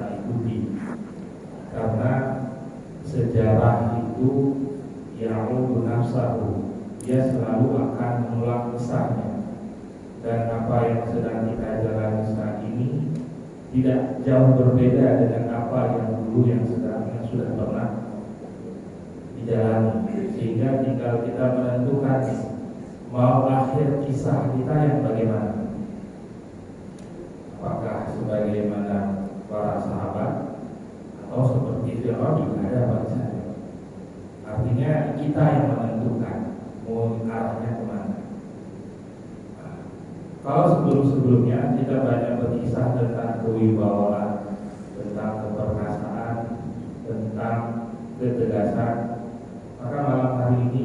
kita ikuti, karena sejarah itu ya'udu nafsahu, dia selalu akan mengulang kisahnya. Dan apa yang sedang kita jalani saat ini tidak jauh berbeda dengan apa yang dulu yang sudah pernah dijalani. Sehingga tinggal kita menentukan mau akhir kisah kita yang bagaimana. Apakah sebagaimana para sahabat atau seperti Fir'aun juga ada bangsanya. Artinya kita yang menentukan mau arahnya kemana. Kalau sebelum-sebelumnya kita banyak berkisah tentang kewibawaan, tentang keperkasaan, tentang ketegasan, maka malam hari ini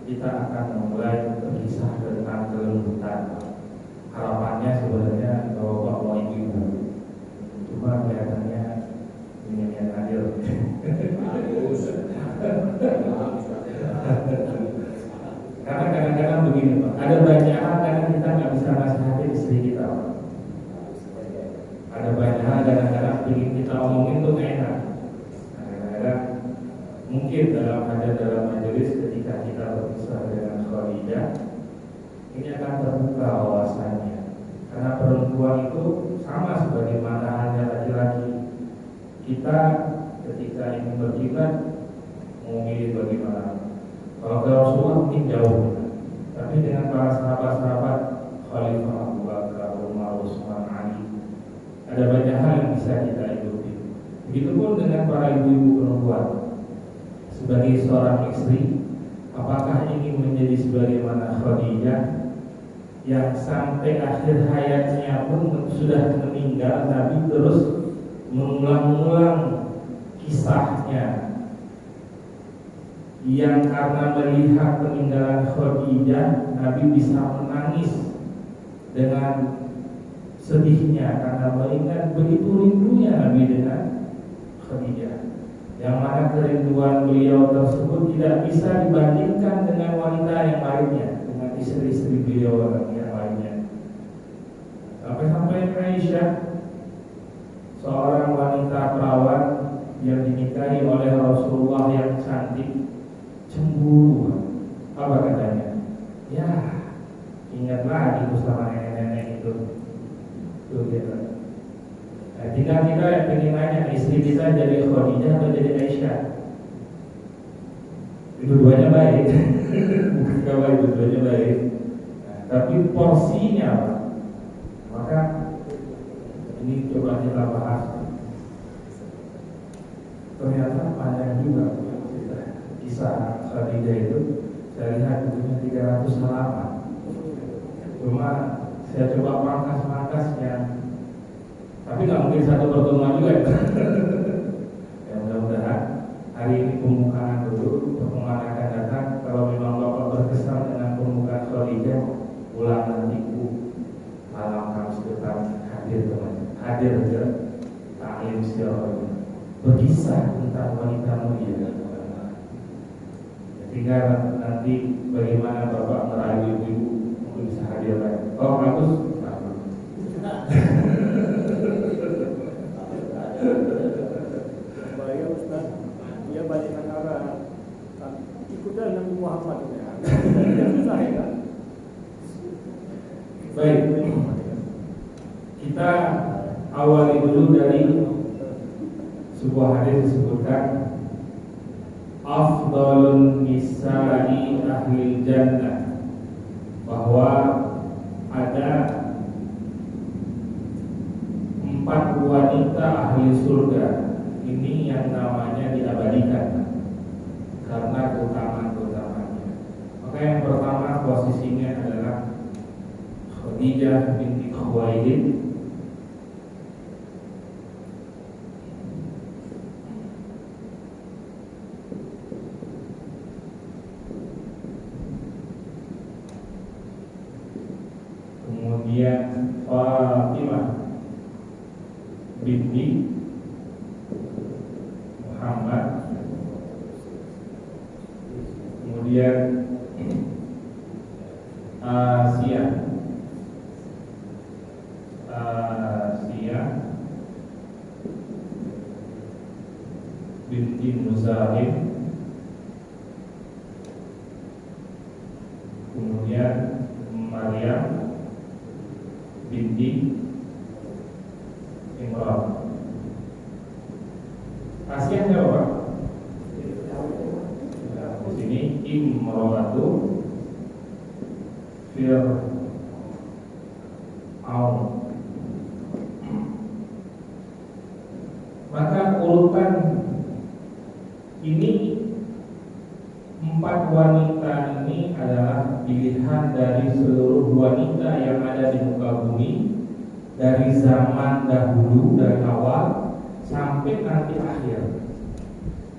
kita akan memulai berkisah tentang kelembutan. Harapannya sebenarnya bapak-bapak ibu-ibu, cuma kelihatannya ini yang hadir. Karena kadang-kadang begini Pak, ada banyak hal kadang kita nggak bisa nasihatin istri kita Pak. Ada banyak hal kadang-kadang ingin kita omongin tuh enak. Kadang-kadang mungkin dalam majelis ketika kita berpisah dengan Khadijah, ini akan terbuka wawasannya. Karena perempuan itu sama sebagaimana halnya laki-laki. Kita ketika ingin berkiblat mau milih bagaimana? Kalau ke Rasulullah mungkin jauh, tapi dengan para sahabat-sahabat Khalifah Abu Bakar, Umar, Utsman, Ali, ada banyak hal yang bisa kita ikuti. Begitupun dengan para ibu-ibu perempuan. Sebagai seorang istri, apakah ingin menjadi sebagaimana Khadijah yang sampai akhir hayatnya pun sudah meninggal, Nabi terus mengulang-ulang kisahnya, yang karena melihat peninggalan Khadijah, Nabi bisa menangis dengan sedihnya karena mengingat begitu rindunya Nabi dengan Khadijah, yang mana kerinduan beliau tersebut tidak bisa dibandingkan dengan wanita yang lainnya, dengan istri-istri beliau yang lainnya. Sampai-sampai Aisyah, seorang wanita perawan yang dinikahi oleh Rasulullah yang cantik, cemburu. Apa katanya? Ya, ingat lagi itu sama nenek-nenek itu. Tuh gitu. Nah, tinggal kita yang ingin nanya, istri kita jadi Khadijah atau jadi Aisyah? Dua-duanya baik. Bukan baik, dua-duanya baik. Nah, tapi porsinya apa? Maka ini coba kita bahas. Ternyata panjang juga kisah Khadijah itu. Saya lihat bukunya 300 halaman. Cuma saya coba pangkas-pangkasnya, tapi nggak mungkin satu pertemuan juga ya. Ya mudah-mudahan hari ini pembukaan dulu, pertemuan akan datang. Kalau memang Bapak berkesan dengan pembukaan Khadijah, ulang nanti malam Kamis depan hadir ke taklim sirah, berkisah tentang wanita mulia. Tinggal nanti bagaimana Bapak merayu ibu untuk bisa hadir lagi. Oh bagus. Bahaya Ustaz, dia banyak negara ikutlah Nabi Muhammad ya. Susah ya. Baik, kita awali dulu dari sebuah hadis disebutkan afdalun nisa'i ahli jannah, bahwa ada 4 wanita ahli surga ini yang namanya diabadikan karena keutamaan-keutamaannya. Maka yang pertama posisinya adalah Khadijah binti Khuwailid. Kemudian Fatimah binti Muhammad. Kemudian Asia binti Muzahim, kemudian Maryam binti Imran. Asian siapa? Di sini Imratu Fir'aun. Maka urutan ini, 4 wanita ini adalah pilihan dari seluruh wanita yang ada di muka bumi dari zaman dahulu, dari awal sampai nanti akhir.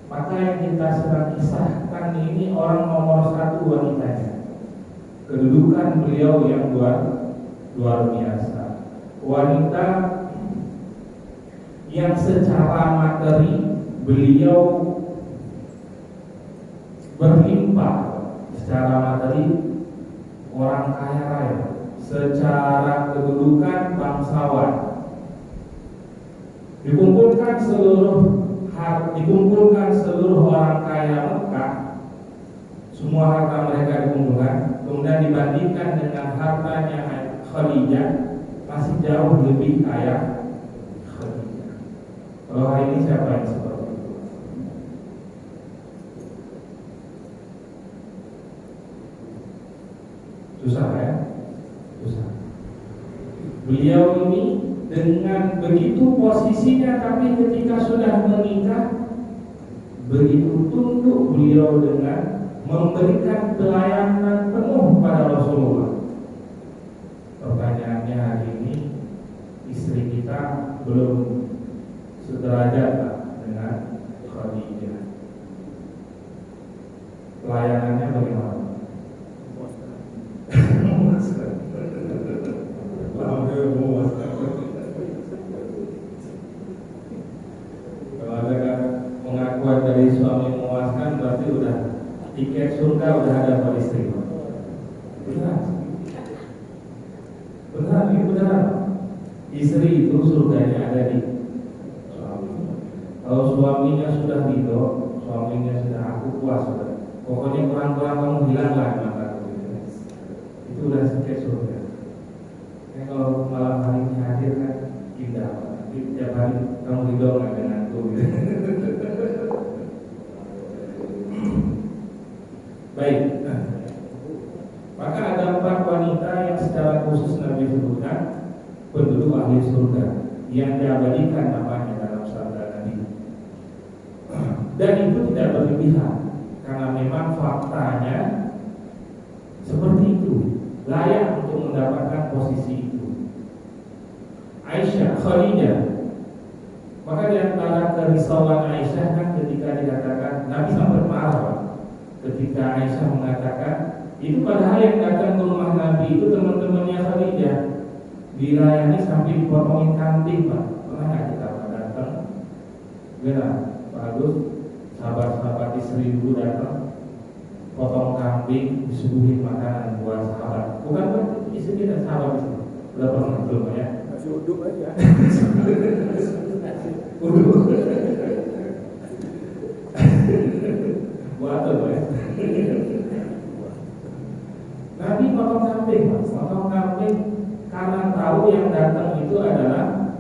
Maka yang kita sedang kisahkan ini orang nomor 1 wanitanya. Kedudukan beliau yang luar biasa. Wanita yang secara materi beliau berlimpah, secara materi orang kaya raya, secara kedudukan bangsawan. Dikumpulkan seluruh orang kaya Mekah, semua harta mereka dikumpulkan, kemudian dibandingkan dengan hartanya Khadijah, masih jauh lebih kaya Khadijah. Kalau hari ini siapa yang seperti itu? Susah ya? Susah. Beliau ini dengan begitu posisinya, tapi ketika sudah menikah, begitu tunduk beliau dengan memberikan pelayanan penuh pada Rasulullah. Pertanyaannya hari ini, istri kita belum sederajat dengan Khadijah. Pelayanannya bagaimana? Kalau ada pengakuan dari suami memuaskan, berarti udah tiket surga udah ada buat istri. Benar, ini benar. Istri itu surganya ada di suami. Kalau suaminya sudah ridho, suaminya sudah aku puas, sudah. Pokoknya kurang-kurang kamu hilanglah mataku. Itu udah tiket surga. Kalau malam hari ini hadir kan indah, tapi tiap hari kamu ridho nggak denganku gitu. Baik, maka ada 4 wanita yang secara khusus Nabi sebutkan penduduk ahli surga yang diabadikan namanya dalam sabda Nabi. Dan itu tidak berlebihan, karena memang faktanya seperti itu, layak untuk mendapatkan posisi itu. Aisyah, Khadijah. Maka di antara kerisauan Aisyah kan ketika dikatakan, Nabi sampai marah ketika Aisyah mengatakan, itu padahal yang datang ke rumah Nabi itu teman-temannya Khadijah, dilayani sampai dipotongin kambing, Pak. Pernah nggak kita datang? Benar, bagus. Sahabat-sahabat istri dulu datang, potong kambing, disuguhin makanan buat sahabat. Bukan buat istri kita, sahabat istri. Udah pernah belum ya? Masih uduk aja. Uduk. Buat apa ya? Nabi potong kambing, potong kambing karena tahu yang datang itu adalah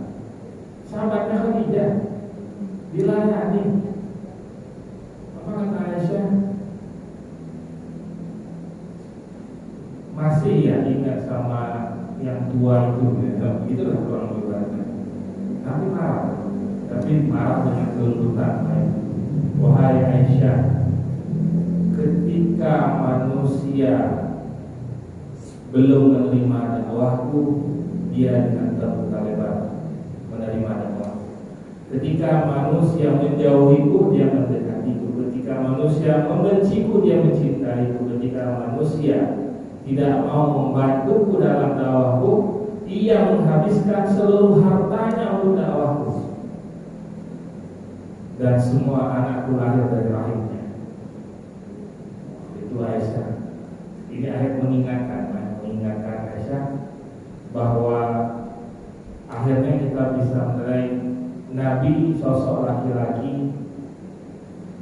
sahabatnya Khadijah, dilayani. Apa kata Aisyah? Masih ya ingat sama yang tua itu, ya. Begitulah kurang lebih. Nabi marah, tapi marah dengan tuntutan. Wahai Aisyah, ketika manusia belum menerima dakwahku, dia dengan terbuka lebar menerima dakwah. Ketika manusia menjauhiku, dia mendekatiku. Ketika manusia membenciku, dia mencintaiku. Ketika manusia tidak mau membantuku dalam dakwahku, ia menghabiskan seluruh hartanya untuk dakwahku. Dan semua anakku lahir dari rahimnya. Itu Aisyah. Ini ayat mengingatkan Aisyah bahwa akhirnya kita bisa menilai Nabi sosok laki-laki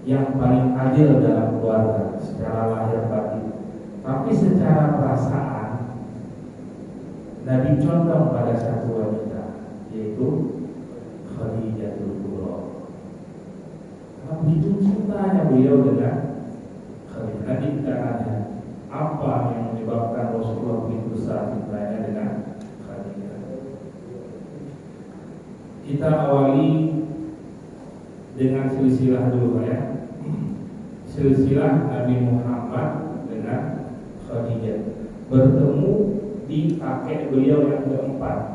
yang paling adil dalam keluarga secara lahir batin, tapi secara perasaan Nabi condong pada satu wanita, yaitu Khadijatul Kubra. Karena begitu cintanya beliau dengan Khadijah. Nanti kita tanya apa yang menyebabkan Rasulullah begitu besar cintanya dengan Khadijah. Kita awali dengan silsilah dulu ya. Silsilah Nabi Muhammad dengan Khadijah bertemu di kakek beliau yang keempat.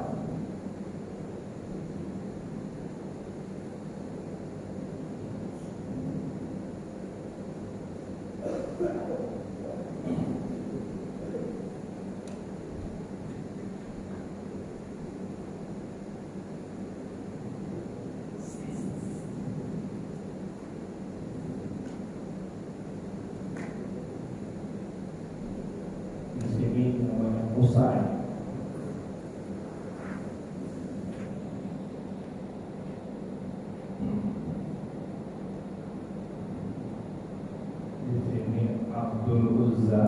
Usai. Di sini Abdul Uzza,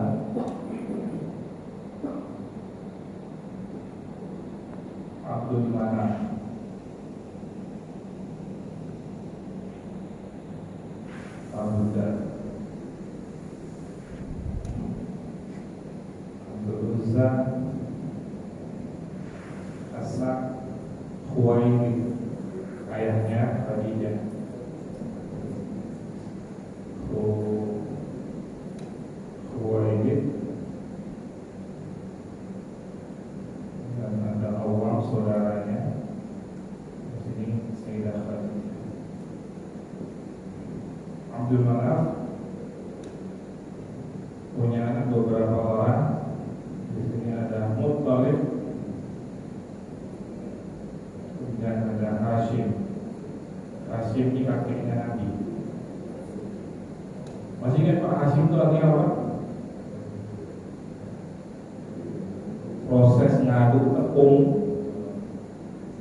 Abdul Manaf, Abu Dar, Abdul Uzza, Asad, Khuwailid, ayahnya Khadijah. Khuwailid, dan ada Awam saudaranya. Di sini Sayyidah Khadijah. Abdul Manaf punya anak beberapa orang. Di sini ada Muttalib dan ada Hashim. Hashim ini kakeknya Nabi. Masih ingat Pak Hashim itu artinya apa? Proses ngaduk tepung,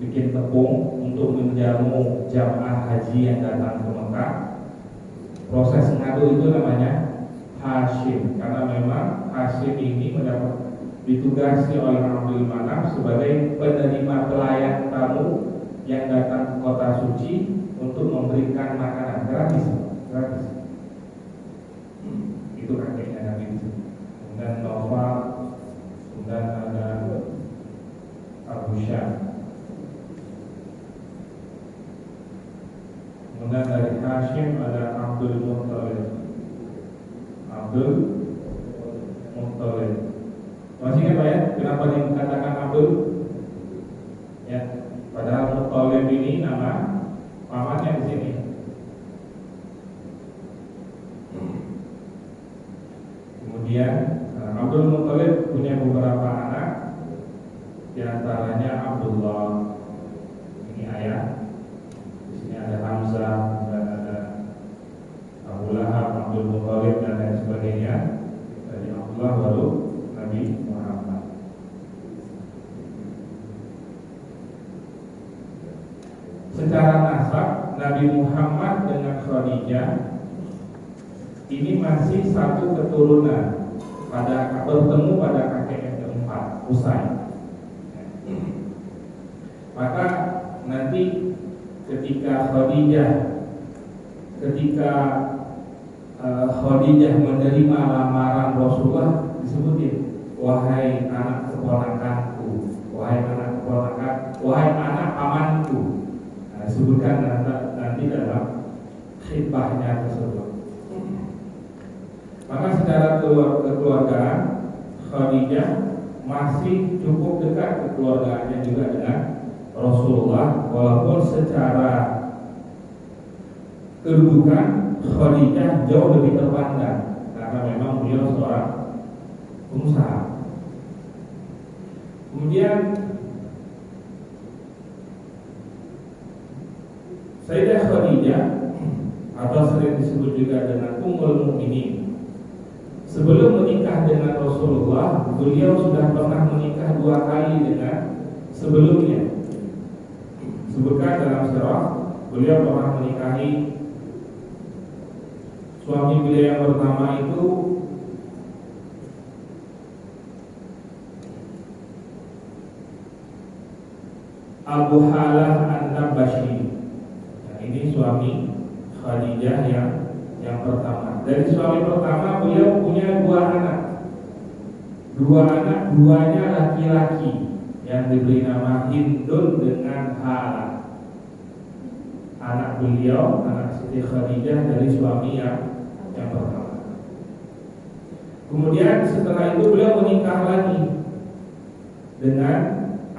bikin tepung untuk menjamu jamaah haji yang datang ke Mekah. Proses ngadu itu namanya Hashim, karena memang Hashim ini ditugasi oleh Abdul Manaf sebagai penerima pelayan tamu yang datang ke kota suci untuk memberikan makanan gratis. Itu kakeknya Nabi itu. Dan Nawfal, dan ada Abu Syam. Kemudian dari Hashim ada Abdul Muttalib. Abdul Muttalib. Masih ingat Pak ya? Kenapa dikatakan Abdul? Ya, padahal Muttalib ini nama pamannya di sini. Kemudian Abdul Muttalib punya beberapa anak, di antaranya Abdullah, ini ayah. Di sini ada Hamzah dan ada Abu Lahab, Abdul Muttalib dan lain sebagainya. Dari Abdullah baru Nabi Muhammad. Secara nasab Nabi Muhammad dengan Khadijah ini masih satu keturunan, pada bertemu pada kakek yang keempat, Usai. Maka nanti ketika Khadijah menerima lamaran Rasulullah, disebutin wahai anak keponakanku, wahai anak pamanku. Nah, disebutkan nanti dalam khitbahnya tersebut. Maka secara kekeluargaan Khadijah masih cukup dekat kekeluargaannya juga dengan Rasulullah, walaupun secara kedudukan Khadijah jauh lebih terpandang karena memang beliau seorang pengusaha. Kemudian Sayyidah Khadijah atau sering disebut juga dengan Ummul Mukminin, sebelum menikah dengan Rasulullah, beliau sudah pernah menikah 2 kali dengan sebelumnya. Sebutkan dalam sirah, beliau pernah menikahi suami beliau yang pertama itu Abu Halah An-Nabashi. Nah, ini suami Khadijah yang pertama. Dari suami pertama beliau punya dua anak. Duanya laki-laki yang diberi nama Hindun dengan Halah. Anak beliau, anak Siti Khadijah dari suami yang pertama. Kemudian setelah itu beliau menikah lagi dengan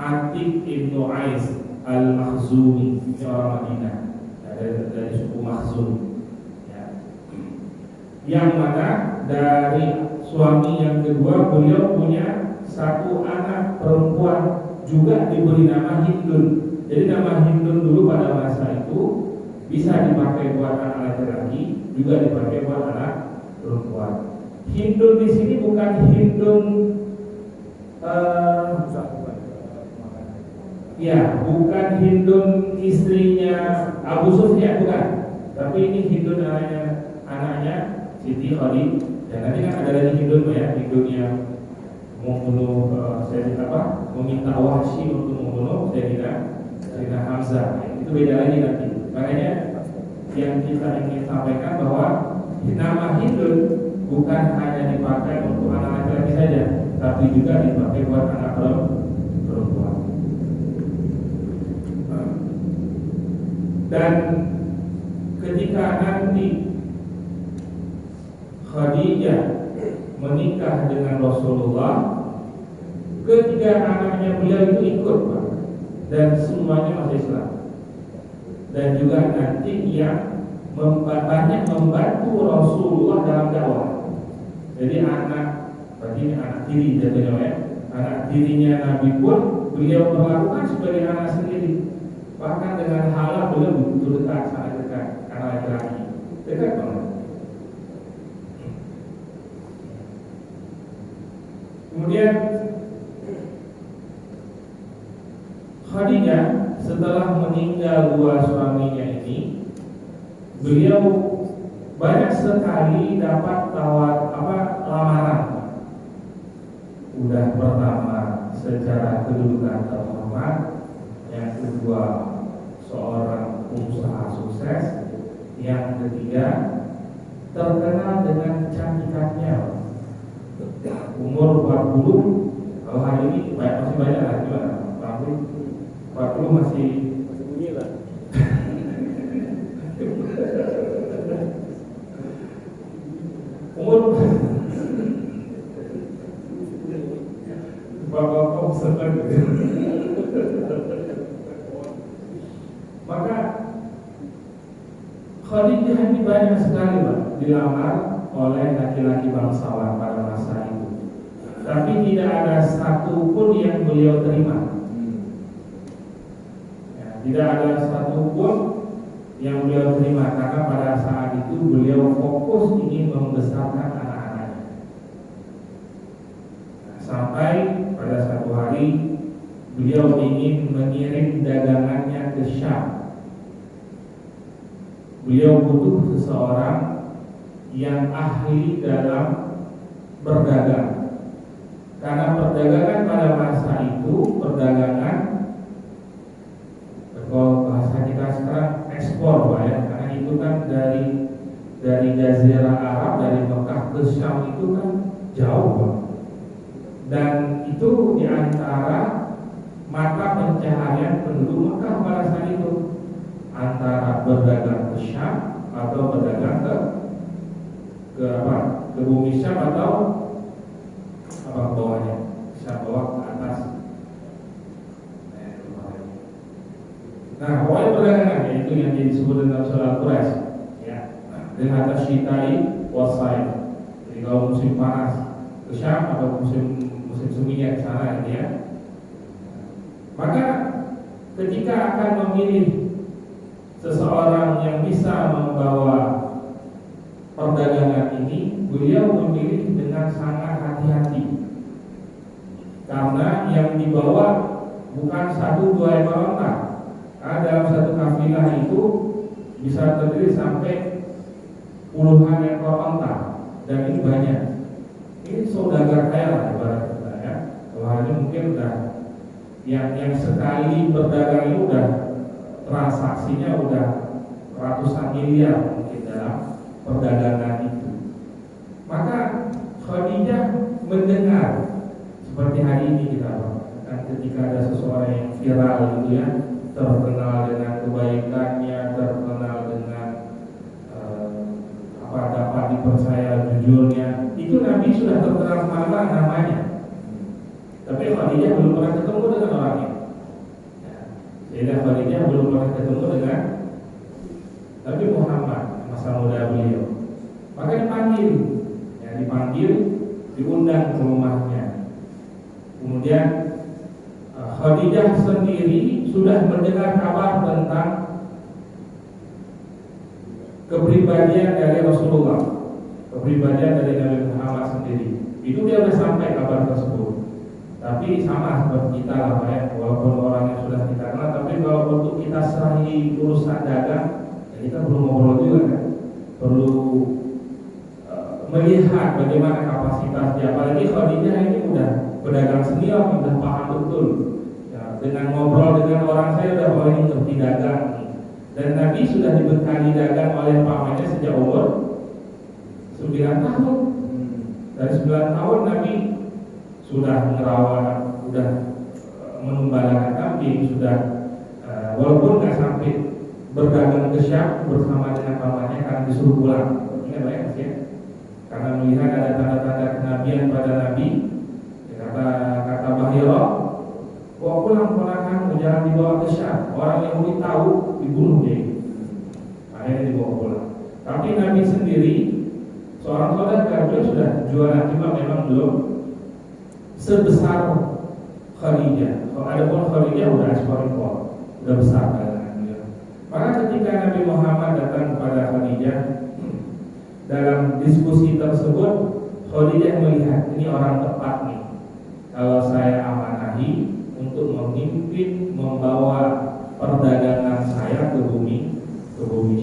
Atik Ibnu Ais Al-Makhzumi, ini orang Madinah, dari suku Makhzum, ya. Yang mana dari suami yang kedua beliau punya satu anak perempuan juga diberi nama Hindun. Jadi nama Hindun dulu pada masa itu bisa dipakai buat anak laki-laki, juga dipakai buat anak perempuan. Hindun di sini bukan Hindun ya, bukan Hindun istrinya Abu Sufyan, bukan. Tapi ini Hindun anaknya Siti Khadijah. Dan nanti kan ada lagi Hindun ya, Hindun yang membunuh meminta Wahsy untuk membunuh Sayyidina Hamzah. Itu beda lagi nanti. Makanya yang kita ingin sampaikan bahwa nama Hindun bukan hanya dipakai untuk anak laki-laki saja, tapi juga dipakai buat anak perempuan. Dan ketika nanti Khadijah menikah dengan Rasulullah, ketiga anaknya beliau itu ikut, Pak, dan semuanya masih Islam. Dan juga nanti yang banyak membantu Rasulullah dalam dakwah. Jadi berarti anak tiri jadinya ya, anak tirinya Nabi pun beliau perlakukan sebagai anak sendiri. Bahkan dengan Halah beliau begitu dekat, sangat dekat, karena laki-laki dekat banget. Kemudian Khadijah setelah meninggal dua suaminya ini, beliau banyak sekali dapat lamaran. Udah pertama secara kedudukan terhormat, yang kedua seorang pengusaha sukses, yang ketiga terkenal dengan kecantikannya. Umur 40, kalau hari ini masih banyak lah, gimana? 40 masih bunyi lah. umur bapak senang gitu. Maka Khadijah ini banyak sekali, Pak, dilamar oleh laki-laki bangsawan pada masa itu. Tapi tidak ada satu pun yang beliau terima. Tidak ada satu pun yang beliau terima, karena pada saat itu beliau fokus ingin membesarkan anak-anaknya. Sampai pada satu hari beliau ingin mengirim dagangannya ke Syam. Beliau butuh seseorang yang ahli dalam berdagang, karena perdagangan pada masa itu, perdagangan kalau bahasa kita sekarang ekspor, Pak, ya, karena itu kan dari Jazirah Arab, dari Mekah ke Syam itu kan jauh, Pak. Dan itu diantara mata pencaharian penduduk Mekah pada saat itu, antara berdagang ke Syam atau berdagang ke bumi Syam atau ke bawahnya, Syam bawah ke atas. Nah, pokoknya perdagangan yaitu yang disebut dalam surah Quraisy, ya. Dengan atas syitai wasai. Jadi kalau musim panas ke Syam atau musim seminya ke sana, ya. Maka ketika akan memilih seseorang yang bisa membawa perdagangan ini, beliau memilih dengan sangat hati-hati, karena yang dibawa bukan satu dua ekor onta. Dalam satu kafilah itu bisa terdiri sampai puluhan ekor onta, dan ini banyak. Ini saudagar kaya lah ibarat kita ya. Kalau hari ini mungkin udah yang sekali berdagang ini udah transaksinya udah ratusan miliar mungkin dalam perdagangan itu. Maka Khadijah mendengar seperti hari ini kita kan ketika ada seseorang yang viral gitu ya, terkenal dengan kebaikannya, terkenal dengan dapat dipercaya jujurnya, itu Nabi sudah terkenal kemana namanya. Tapi Khadijah belum pernah ketemu dengan orangnya. Sehingga Khadijah belum pernah ketemu dengan Nabi Muhammad masa muda beliau. Maka dipanggil, diundang ke rumahnya. Kemudian Khadijah sendiri sudah mendengar kabar tentang kepribadian dari Rasulullah, kepribadian dari Nabi Muhammad sendiri. Itu dia sudah sampai kabar tersebut. Tapi sama seperti kita lah ya, walaupun orangnya sudah kita kenal, tapi kalau untuk kita serahi urusan dagang, ya kita perlu ngobrol juga kan, perlu melihat bagaimana kapasitas dia. Apalagi Khadijah ini udah pedagang senior, udah paham betul. Ya, dengan ngobrol dengan orang saya udah ini ngerti dagang. Dan Nabi sudah dibekali dagang oleh pamannya sejak umur 9 tahun. Dari 9 tahun Nabi sudah merawat, sudah mengembalakan kambing, sudah walaupun nggak sampai berdagang ke Syam bersama dengan pamannya karena disuruh pulang. Ingat ya, ya? Karena melihat ada tanda-tanda kenabian pada Nabi. Kata Bahira, bawa pulang ponakan, jangan dibawa ke Syam. Orang Yahudi tahu, dibunuh dia. Akhirnya dibawa pulang. Tapi Nabi sendiri, seorang saudagar, beliau sudah jualan, cuma memang belum sebesar Khadijah. Kalau ada pun Khadijah udah ekspor-impor, udah besar kan. Maka ketika Nabi Muhammad datang kepada Khadijah, dalam diskusi tersebut Khadijah melihat ini orang tepat nih. Kalau saya amanahi untuk memimpin, membawa perdagangan saya ke bumi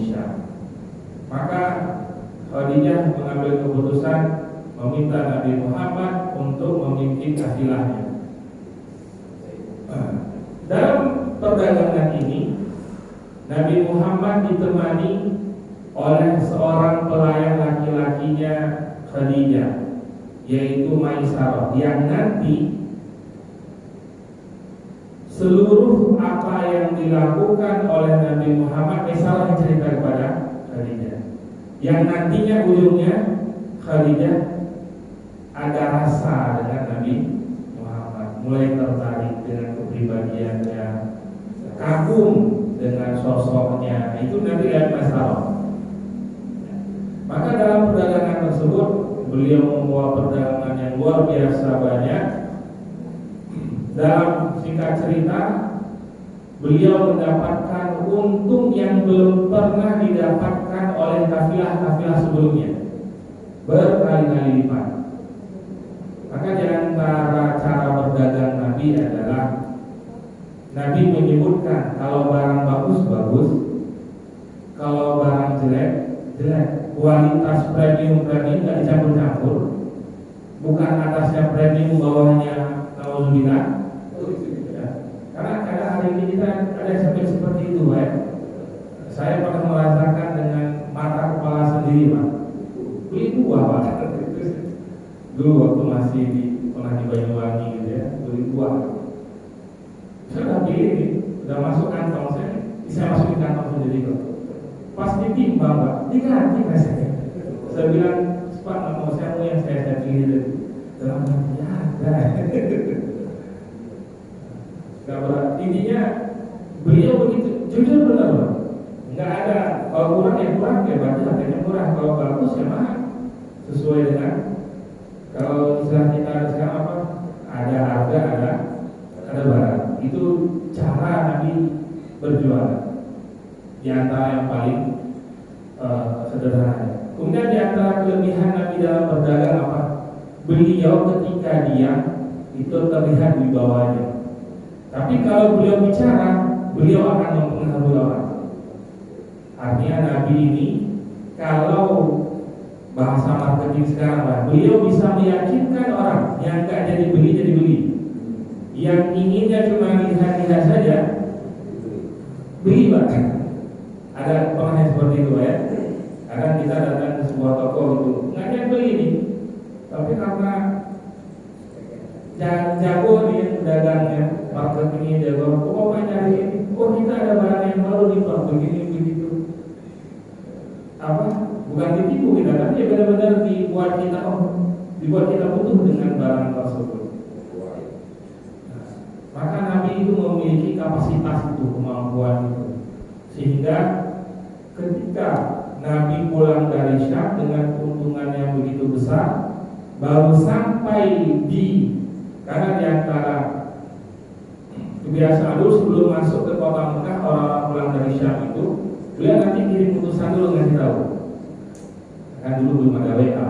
Syam. Maka Khadijah mengambil keputusan meminta Nabi Muhammad untuk memimpin kafilahnya. Dalam perdagangan ini Nabi Muhammad ditemani oleh seorang pelayan laki-lakinya Khadijah, yaitu Maisarah, yang nanti seluruh apa yang dilakukan oleh Nabi Muhammad, Maisarah cerita kepada Khadijah, yang nantinya ujungnya Khadijah ada rasa dengan Nabi Muhammad, mulai tertarik dengan kepribadiannya, kagum dengan sosoknya. Itu Nabi lihat Maisarah. Maka dalam perdagangan tersebut beliau membawa perdagangan yang luar biasa banyak. Dalam singkat cerita, beliau mendapatkan untung yang belum pernah didapatkan oleh kafilah-kafilah sebelumnya, berkali-kali lipat. Maka di antara cara berdagang Nabi adalah Nabi menyebutkan kalau barang bagus bagus, kalau barang jelek jelek. Kualitas premium tidak dicampur-campur, bukan atasnya premium bawahnya nauzubillah. Karena hari ini kita ada seperti itu, Pak. Saya pernah merasakan dengan mata kepala sendiri, Pak. Beli buah, Pak. Dulu waktu masih pernah di Banyuwangi gitu ya, beli buah. Saya udah pilih nih, udah masuk kantong saya masukin kantong sendiri kok. Pas ditimbang, Pak, diganti rasanya. Saya bilang, Pak, nggak mau, saya mau yang saya pilih. Dalam hati ada. Gak berat. Intinya beliau begitu jujur benar, Pak. Nggak ada, kalau kurang ya kurang, ya berarti harganya murah. Kalau bagus ya mahal. Sesuai dengan kalau istilah kita ada sekarang apa? Ada harga, ada barang. Itu cara Nabi berjualan. Di antara yang paling sederhana. Kemudian di antara kelebihan Nabi dalam berdagang apa? Beliau ketika diam itu terlihat di bawahnya. Tapi kalau beliau bicara, beliau akan mempengaruhi orang. Artinya Nabi ini kalau seperti sekarang lah. Beliau bisa meyakinkan orang yang nggak jadi beli, yang inginnya cuma lihat-lihat saja beli Pak. Ada pernah yang seperti itu ya. Kadang kita datang ke sebuah toko itu nggak ada yang beli nih, tapi karena jago nih dagangnya, marketingnya jago, pokoknya cari ini, oh kita ada barang yang baru nih Pak, begini begitu. Apa? Bukan ditipu kita kan, ya benar-benar dibuat kita butuh dengan barang tersebut. Maka Nabi itu memiliki kapasitas itu, kemampuan itu, sehingga ketika Nabi pulang dari Syam dengan keuntungan yang begitu besar, baru sampai karena di antara kebiasaan dulu sebelum masuk ke kota Mekah, orang pulang dari Syam itu beliau nanti kirim utusan dulu ngasih tahu. Kan dulu belum ada WA,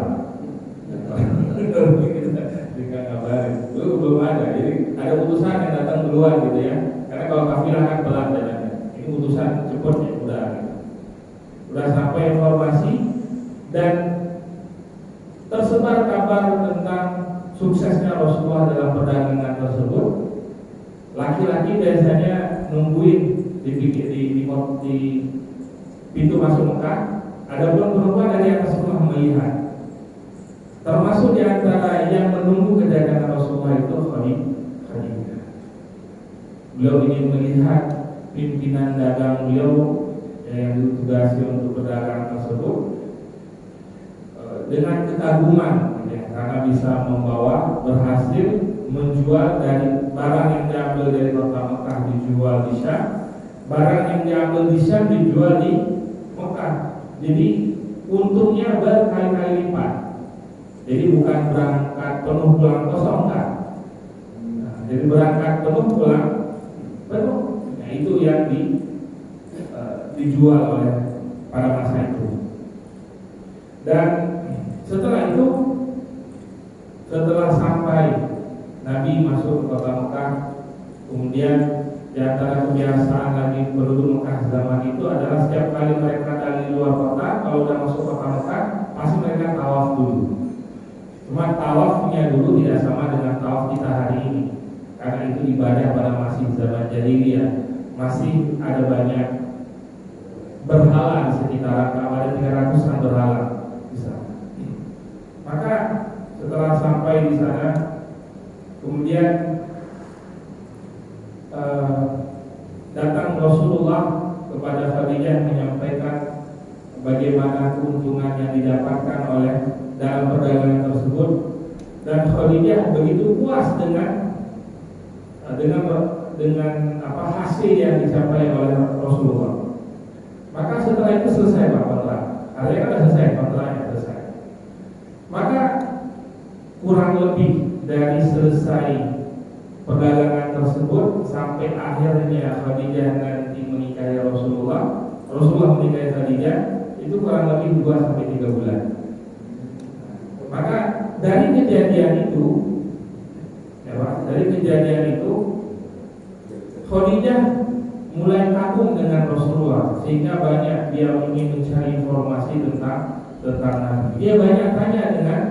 dengan kabarin dulu belum ada, jadi ada utusan yang datang duluan gitu ya. Karena kalau kafilah kan pelan jalannya, ini utusan cepat ya, udah sampai informasi dan tersebar kabar tentang suksesnya Rasulullah dalam perdagangan tersebut. Laki-laki biasanya nungguin di pintu masuk Mekah. Adapun perempuan dari atas rumah melihat. Termasuk di antara yang menunggu kedatangan Rasulullah itu Khadijah. Beliau ingin melihat pimpinan dagang beliau yang ditugasi untuk berdagang tersebut dengan kekaguman, ya, karena bisa membawa berhasil menjual dari barang yang diambil dari kota Mekah dijual di Syam, barang yang diambil di Syam dijual di Mekah. Jadi untungnya berkali-kali lipat. Jadi bukan berangkat penuh pulang kosong kan. Jadi berangkat penuh pulang penuh. Nah itu yang dijual oleh pada masa itu. Dan setelah itu, setelah sampai Nabi masuk ke kota Mekah, kemudian di antara kebiasaan Nabi penduduk Mekah zaman itu adalah setiap kali mereka dari luar kota, kalau sudah masuk kota Mekah, pasti mereka tawaf dulu. Cuma tawafnya dulu tidak sama dengan tawaf kita hari ini, karena itu ibadah pada masih zaman jahiliyah, masih ada banyak berhala di sekitaran Ka'bah, ada 300-an berhala di sana. Maka setelah sampai di sana, kemudian datang Rasulullah kepada Khadijah menyampaikan bagaimana keuntungan yang didapatkan oleh dalam perdagangan tersebut, dan Khadijah begitu puas dengan hasil yang dicapai oleh Rasulullah. Maka setelah itu selesai Pak kontrak. Artinya kan selesai kontraknya selesai. Maka kurang lebih dari selesai perdagangan tersebut sampai akhirnya Khadijah nanti menikahi Rasulullah menikahi Khadijah, itu kurang lebih 2-3 bulan. Maka dari kejadian itu, Khadijah mulai kagum dengan Rasulullah, sehingga banyak dia ingin mencari informasi tentang Nabi. Dia banyak tanya dengan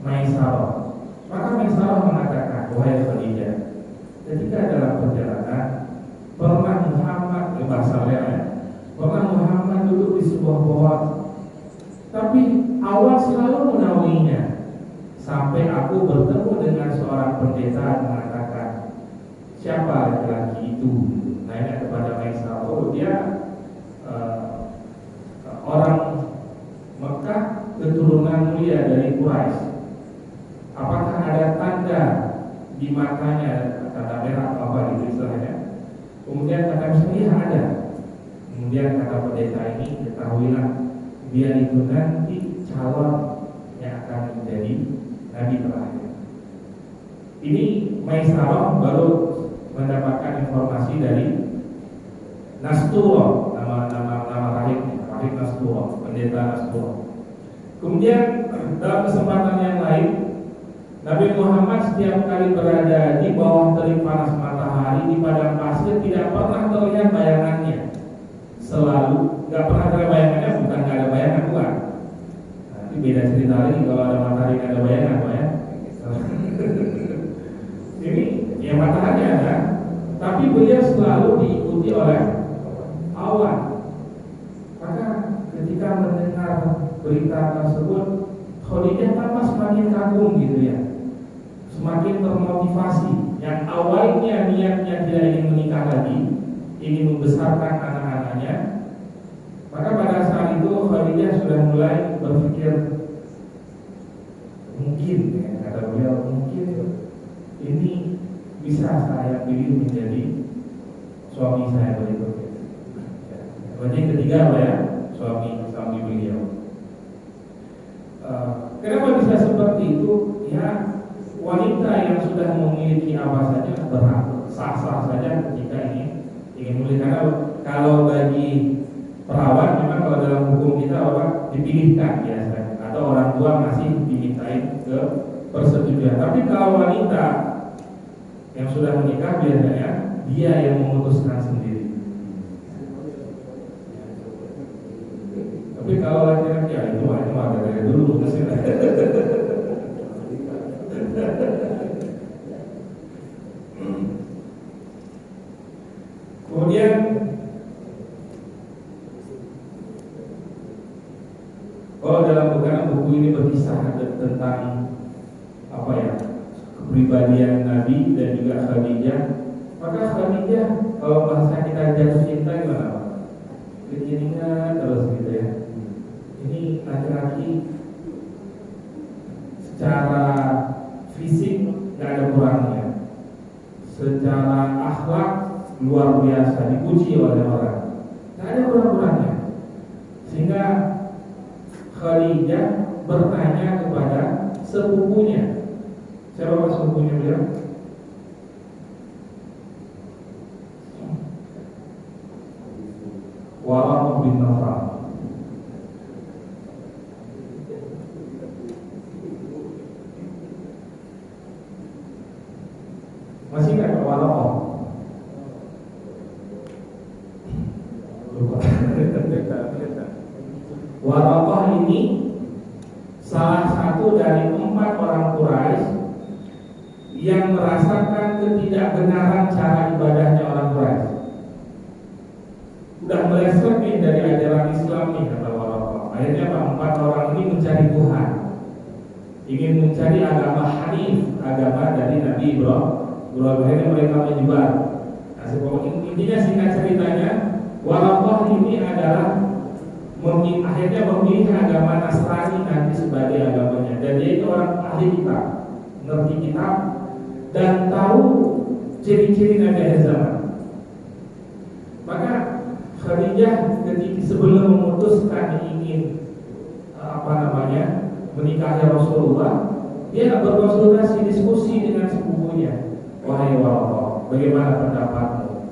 Maisarah. Maka Maisarah mengatakan, wahai Khadijah, ketika dalam perjalanan pernah Muhammad duduk di sebuah pohon, tapi awal selalu menaunginya, sampai aku bertemu dengan seorang pendeta mengatakan, siapa laki-laki itu? Nanya kepada Maisarah, oh dia orang Mekah keturunan mulia dari Quraisy. Apakah ada tanda di matanya, tanda merah atau apa gitu istilahnya? Kemudian kata Maisarah, ada. Kemudian kata pendeta ini, ketahuilah dia itu nanti calon yang akan menjadi nabi terakhir. Ini Maisarah baru mendapatkan informasi dari Nasturah, nama rahib Nasturah, pendeta Nasturah. Kemudian dalam kesempatan yang lain, Nabi Muhammad setiap kali berada di bawah terik panas matahari di padang pasir tidak pernah terlihat bayangannya. Selalu nggak pernah terlihat bayangannya, bukan nggak ada bayangan, bukan. Nah, itu beda cerita lagi kalau ada matahari ada bayangan Pak ya. Ini yang matahari ada, tapi beliau selalu diikuti oleh awan. Maka ketika mendengar berita tersebut, Khadijah tampak semakin kagum gitu ya, semakin termotivasi. Yang awalnya niatnya tidak ingin menikah lagi, ingin membesarkan anak-anaknya, maka pada saat itu Khadijah sudah mulai berpikir, mungkin ya, kata beliau, mungkin ini bisa saya pilih menjadi suami saya berikutnya. Berarti ketiga apa ya, suami beliau. Kenapa bisa seperti itu? Ya, wanita yang sudah memiliki apa saja berhak, sah-sah saja ketika ingin memilih. Karena kalau bagi perawan memang kalau dalam hukum kita orang dipilihkan biasanya, atau orang tua masih dimintain ke persetujuan. Tapi kalau wanita yang sudah menikah biasanya dia yang memutuskan sendiri. Tapi kalau laki-laki ya itu ada dari dulu mutusin. Kemudian dalam buku ini berkisah tentang apa ya, kepribadian Nabi dan juga Khadijah. Maka Khadijah kalau bahasa kita jatuh cinta gimana Pak? Keinginan terus gitu ya. Ini laki-laki secara fisik nggak ada kurangnya, secara akhlak luar biasa, dipuji oleh orang, nggak ada kurang-kurangnya. Sehingga Khadijah bertanya kepada sepupunya. Siapa sepupunya beliau? Waraqah bin Nawfal. Masih ingat Waraqah? Lupa. Waraqah ini salah satu dari 4 orang Quraisy yang merasakan ketidakbenaran cara ibadahnya orang Quraisy. Udah meleset nih dari ajaran Islam nih kata Waraqah. Akhirnya 4 orang ini mencari Tuhan, ingin mencari agama Hanif, agama dari Nabi Ibrahim. Akhirnya mereka menyebar. Nah, intinya singkat ceritanya, Waraqah ini adalah akhirnya memilih agama Nasrani nanti sebagai agamanya. Dan dia itu orang ahli kitab, ngerti kitab dan tahu ciri-ciri Nabi akhir zaman. Maka Khadijah ketika sebelum memutuskan ingin menikahi Rasulullah, dia berkonsultasi diskusi dengan sepupunya. Wahai Waraqah, bagaimana pendapatmu?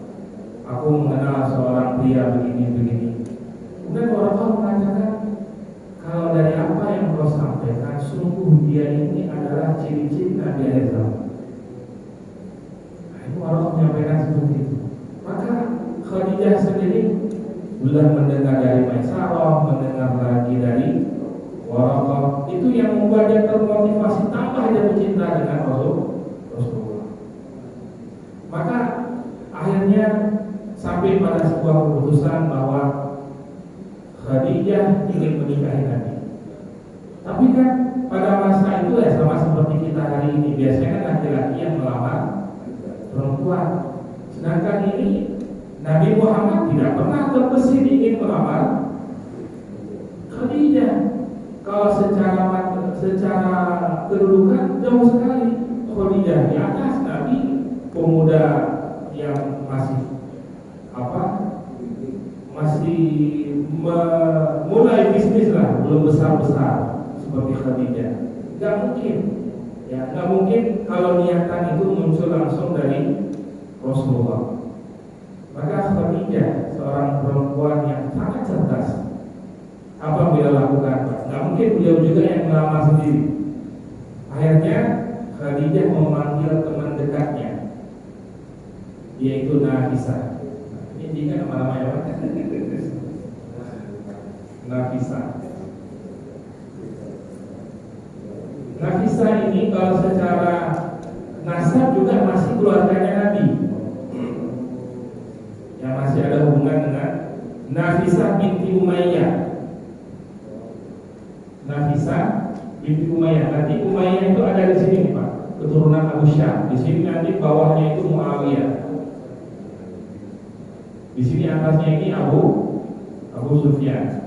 Aku mengenal seorang pria begini-begini. Kemudian Waraqah mengatakan, kalau dari apa yang kau sampaikan, sungguh dia ini adalah ciri-ciri Nabi akhir zaman. Waraqah menyampaikan seperti itu. Maka Khadijah sendiri sudah mendengar dari Maisarah, mendengar lagi dari Waraqah. Itu yang membuat dia termotivasi, tambah dia bercinta dengan Rasulullah. Maka akhirnya sampai pada sebuah keputusan bahwa Khadijah ingin menikahi Nabi. Tapi kan pada masa itu ya sama seperti kita hari ini, biasanya kan laki-laki yang melamar perempuan. Sedangkan ini Nabi Muhammad tidak pernah terbesit ingin melamar Khadijah. Kalau secara kedudukan jauh sekali Khadijah di atas Nabi, pemuda yang masih mulai bisnis lah, belum besar-besar seperti Khadijah. Gak mungkin, ya gak mungkin kalau niatan itu muncul langsung dari Rasulullah. Maka Khadijah seorang perempuan yang sangat cerdas. Apa beliau lakukan? Gak mungkin beliau juga yang melamar sendiri. Akhirnya Khadijah memanggil teman dekatnya, yaitu Nafisah. Ini ingat nama-namanya apa? Nafisah. kalau secara nasab juga masih keluarganya Nabi, yang masih ada hubungan dengan Nafisah binti Umayyah. Nafisah binti Umayyah. Nanti Umayyah itu ada di sini Pak, keturunan Abu Syam. Di sini nanti bawahnya itu Muawiyah. Di sini atasnya ini Abu Sufyan.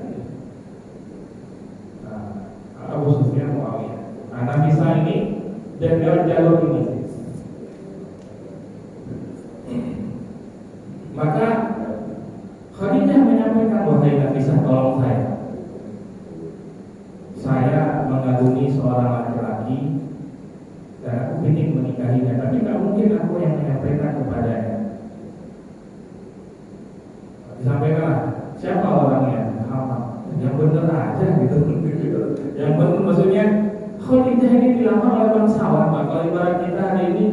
Abu Sufyan Muawiyah. Nah, Nafisah ini dan lewat jalur ini. Maka Khadijah menyampaikan, wahai Nafisah, tolong saya mengagumi seorang laki-laki dan aku ingin menikahinya, tapi tak mungkin aku yang menyampaikan kepadanya. Disampaikanlah, siapa orangnya? Muhammad. Yang benar aja gitu. Yang benar maksudnya Khadijah ini dilamar oleh bangsawan Pak. Kalau ibarat kita hari ini,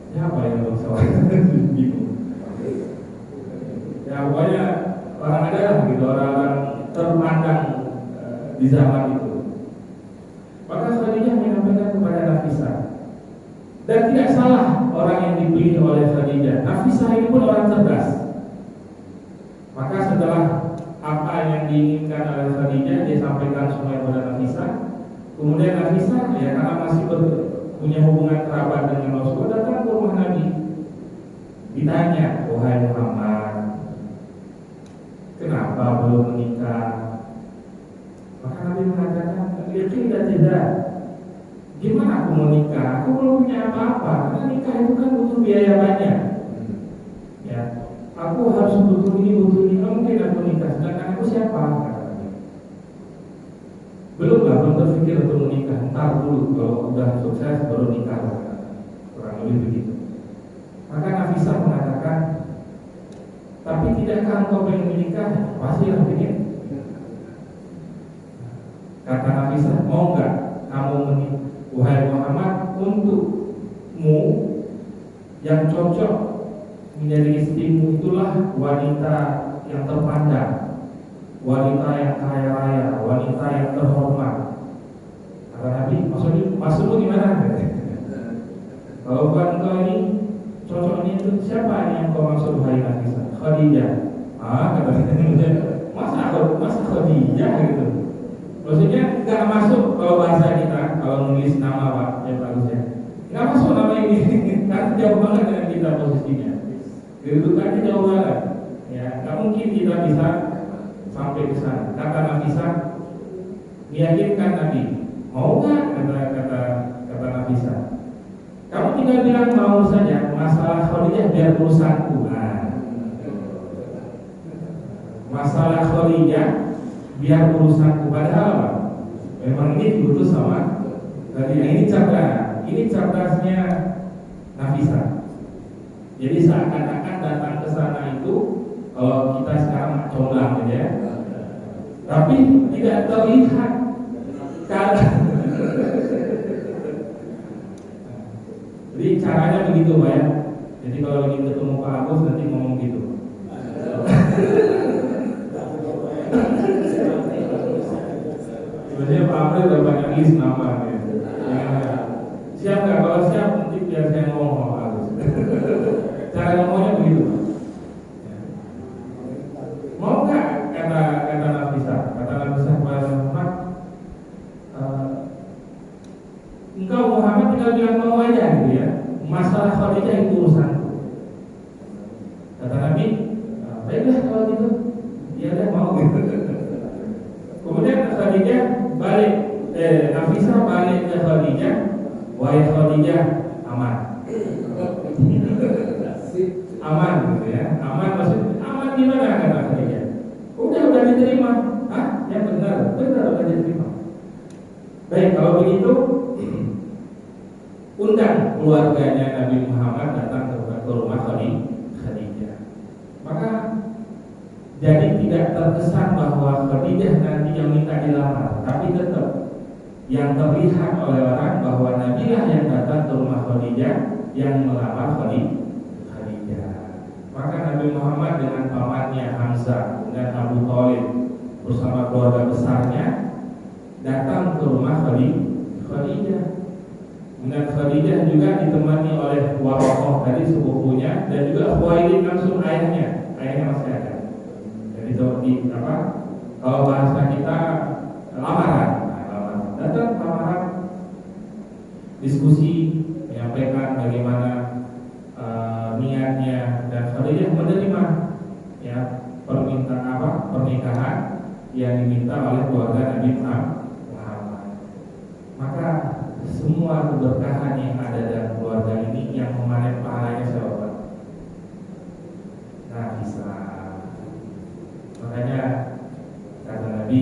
siapa yang bangsawan? Ya pokoknya orang ada lah gitu, orang-orang terpandang di zaman itu. Maka Khadijah menyampaikan kepada Nafisah, dan tidak salah orang yang dipilih oleh Khadijah. Nafisah ini pun orang cerdas. Maka setelah apa yang diinginkan oleh Khadijah, dia sampaikan semua kepada Nafisah. Kemudian Nafisah ya karena masih punya hubungan kerabat dengan Rasulullah, datang ke rumah Nabi. Ditanya, wahai Muhammad, kenapa belum menikah? Maka Nabi mengatakan, tidak. Gimana aku mau nikah? Aku belum punya apa-apa. Karena nikah itu kan butuh biaya banyak. Ya, aku harus butuh ini. Mungkin aku nikah. Sedangkan aku siapa? Belum terpikir untuk menikah. Ntar dulu kalau udah sukses baru nikah. Kurang lebih begitu. Maka Nafisah mengatakan, tapi tidakkah engkau pengen menikah? Pastilah pengen. Kata Nafisah, mau nggak kamu menikah? Wahai Muhammad, untukmu yang cocok menjadi istrimu itulah wanita yang terpandang, wanita yang kaya raya, wanita yang terhormat. Kata Nabi, maksudmu gimana? Kalau bukan engkau ini cocoknya itu siapa yang kau maksud wahai Nafisah? Khadijah. Kata masa Khadijah gitu. Maksudnya nggak masuk kalau bahasa kita, kalau nulis nama Pak, ya bagusnya nggak masuk nama ini, karena jauh banget dengan kita posisinya, kedudukannya jauh banget, ya nggak mungkin kita bisa sampai ke sana. Kata Nafisah, meyakinkan Nabi, mau nggak? Kata Nafisah, kamu tinggal bilang mau saja, masalah Khadijah biar urusanku. Masalah Khadijah biar urusanku. Padahal apa? Memang ini diutus sama tadi. Ini cerdasnya Nafisah. Jadi seakan-akan datang ke sana itu, kalau kita sekarang comblang ya, tapi tidak terlihat karena jadi caranya begitu Pak ya. Jadi kalau ingin ketemu Pak Agus nanti ngomong gitu. Sebenarnya Pak April udah banyak list nama ya. Siap nggak? Kalau siap nanti biar saya ngomong Pak Agus. Cara ngomongnya begitu. Mau nggak? Kata Nafisah kepada Muhammad, engkau Muhammad tinggal bilang mau aja gitu ya. Masalah Khadijah itu urusanku. Kata Nabi, baiklah kalau gitu, ya udah mau gitu. Kemudian Khadijah balik, Nafisah balik ke Khadijah, wahai Khadijah, aman. Aman gitu ya. Aman maksudnya aman gimana kata Khadijah? Udah diterima. Ya benar udah diterima. Baik, kalau begitu undang keluarganya Nabi Muhammad datang ke rumah Khadijah. Maka jadi tidak terkesan bahwa Khadijah nanti yang minta dilamar, tapi tetap yang terlihat oleh orang bahwa Nabi lah yang datang ke rumah Khadijah yang melamar Khadijah. Maka Nabi Muhammad dengan pamannya Hamzah dan Abu Thalib bersama keluarga besarnya datang ke rumah Khadijah. Khadijah. Dengan Khadijah juga ditemani oleh Warokoh tadi sepupunya, dan juga Khuwailid langsung ayahnya masih ada. Jadi di apa? Kalau bahasa kita lamaran, datang lamaran, diskusi, menyampaikan bagaimana niatnya, dan Khadijah menerima ya pernikahan yang diminta oleh keluarga Nabi Muhammad. Maka semua keberkahan yang ada dalam keluarga ini yang memanen pahalanya siapa? Nah, bisa. Makanya kata Nabi,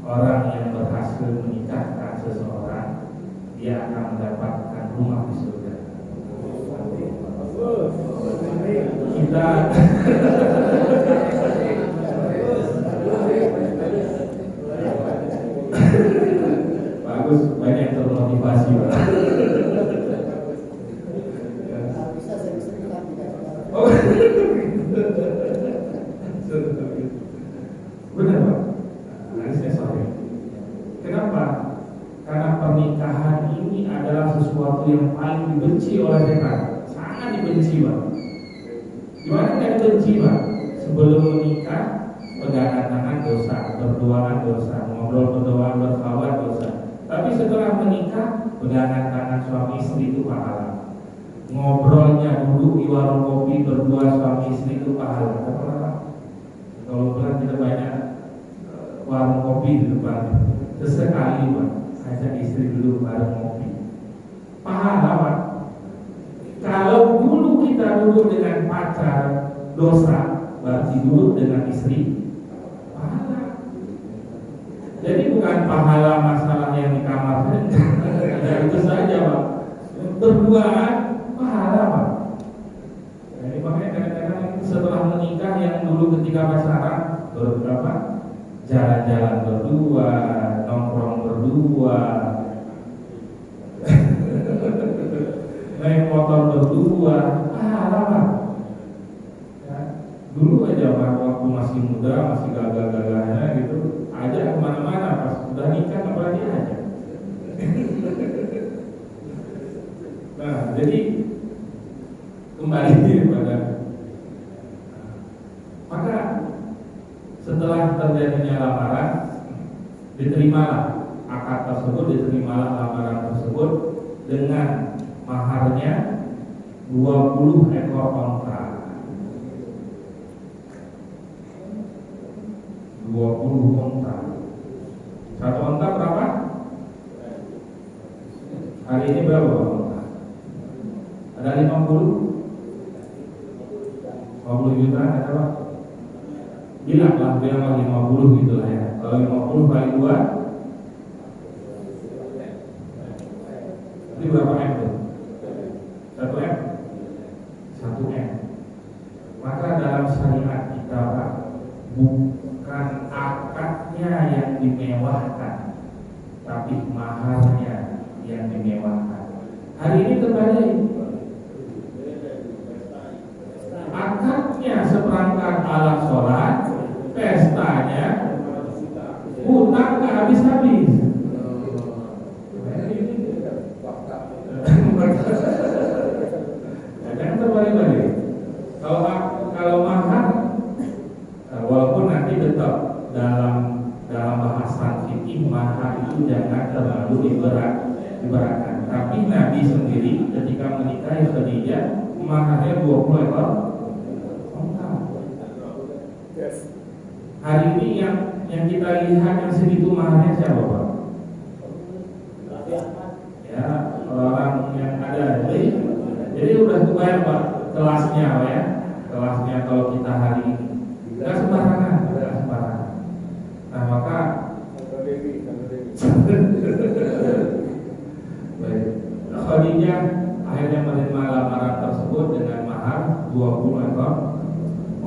orang yang berhasil menikahkan seseorang, dia akan mendapatkan rumah di surga. Kita bagus, banyak termotivasi. Oh, benar Pak. Saya sorry. Kenapa? Karena pernikahan ini adalah sesuatu yang paling dibenci oleh setan. Sangat dibenci Pak. Gimana nggak dibenci Pak? Sebelum menikah pegangan tangan dosa, berduaan dosa, ngobrol berduaan berkawan dosa. Tapi setelah menikah pegangan tangan suami istri itu pahala. Ngobrolnya dulu di warung kopi berdua suami istri itu pahala. Kalau bulan kita banyak warung kopi di depan, sesekali Pak, ajak istri dulu bareng kopi, pahala Pak. Kalau dulu kita duduk dengan pacar dosa, berarti duduk dengan istri pahala. Jadi bukan pahala masalah yang di kamar saja, itu saja Pak. Berduaan pahala Pak. Jadi makanya kadang-kadang setelah menikah yang dulu ketika pacaran berapa jalan-jalan berdua, nongkrong berdua, naik motor berdua, pahala Pak. Ya, dulu aja Pak, waktu masih muda, masih gagah-gagahnya gitu, aja kemana-mana, pas udah nikah apalagi aja. Nah, jadi kembali pada maka setelah terjadinya lamaran, diterimalah akad tersebut, diterimalah lamaran tersebut dengan maharnya 20 ekor onta. 20 onta. Satu onta berapa? Hari ini berapa onta? Ada 50 juta ada Pak? Bilanglah 50 gitu lah ya. Kalau 50 kali 2 ini berapa M tuh? 1 M? 1 M. Maka dalam syariat kita Pak, bukan akadnya yang dimewahkan, tapi maharnya yang dimewahkan. Hari ini terbalik. Akadnya seperangkat alat sholat, pestanya hutang nggak habis-habis. Jangan terbalik-balik. Kalau mahar, walaupun nanti tetap dalam bahasan fikih mahar itu jangan terlalu diberatkan. Tapi Nabi sendiri ketika menikahi Khadijah maharnya 20 ekor. Hari ini yang kita lihat yang segitu mahalnya siapa Pak? Ya, orang yang ada. Jadi udah kebayang Pak kelasnya Pak ya. Kelasnya kalau kita hari ini nggak sembarangan. Nah maka Khadijah akhirnya menerima lamaran tersebut dengan mahar 20 ekor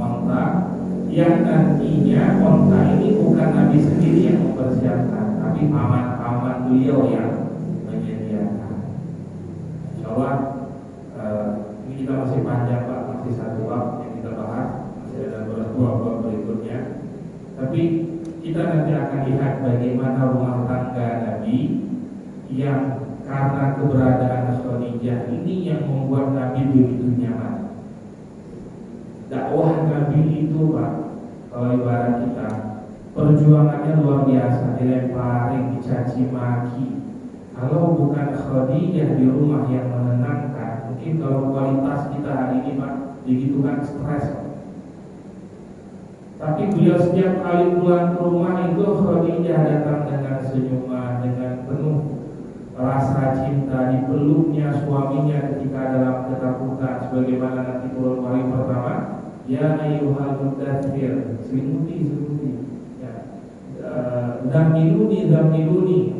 onta, yang nantinya onta ini bukan Nabi sendiri yang mempersiapkan, tapi paman-paman beliau yang menyediakan. Insyaallah ini kita masih panjang Pak, masih satu bab yang kita bahas, masih ada beberapa bab berikutnya. Tapi kita nanti akan lihat bagaimana rumah tangga Nabi yang karena keberadaan Khadijah ini yang membuat Nabi begitu nyaman. Dakwah Nabi itu Pak, kalau ibarat kita, perjuangannya luar biasa, dilemparin, dicaci maki. Kalau bukan Khadijah di rumah yang menenangkan, mungkin kalau kualitas kita hari ini Pak, begitu kan stres. Tapi beliau setiap kali pulang ke rumah itu Khadijah datang dengan senyuman, dengan penuh rasa cinta, dipeluknya suaminya ketika dalam ketakutan, sebagaimana nanti turun wahyu pertama, ya ayyuhal mudaththir, selimuti ya. Zamiluni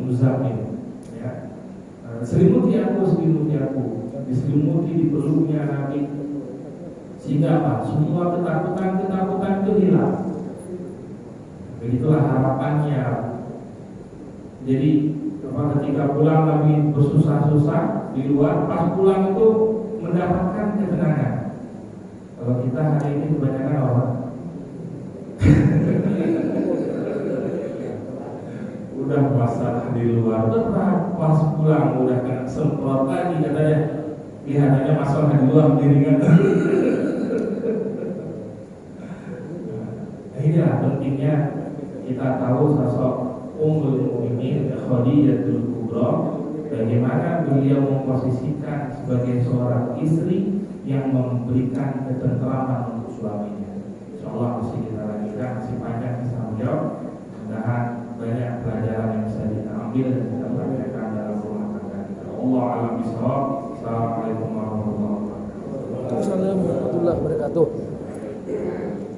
muzammil ya. Selimuti aku, diselimuti, dipeluknya Nabi. Sehingga apa? Semua ketakutan itu hilang. Begitulah harapannya. Jadi ketika pulang Nabi bersusah-susah di luar, pas pulang itu mendapatkan ketenangan. Kalau kita hari ini kebanyakan orang udah masalah di luar, udah pas pulang udah kena semprot lagi katanya. Lihatannya masalah di luar diringan. Inilah pentingnya kita tahu sosok Ummul Mukminin Khadijatul Kubra, bagaimana beliau memposisikan sebagai seorang istri yang memberikan ketentraman untuk suaminya. Insyaallah masih kita lanjutkan, masih panjang kisah beliau. Mudah-mudahan banyak pelajaran yang bisa kita ambil dan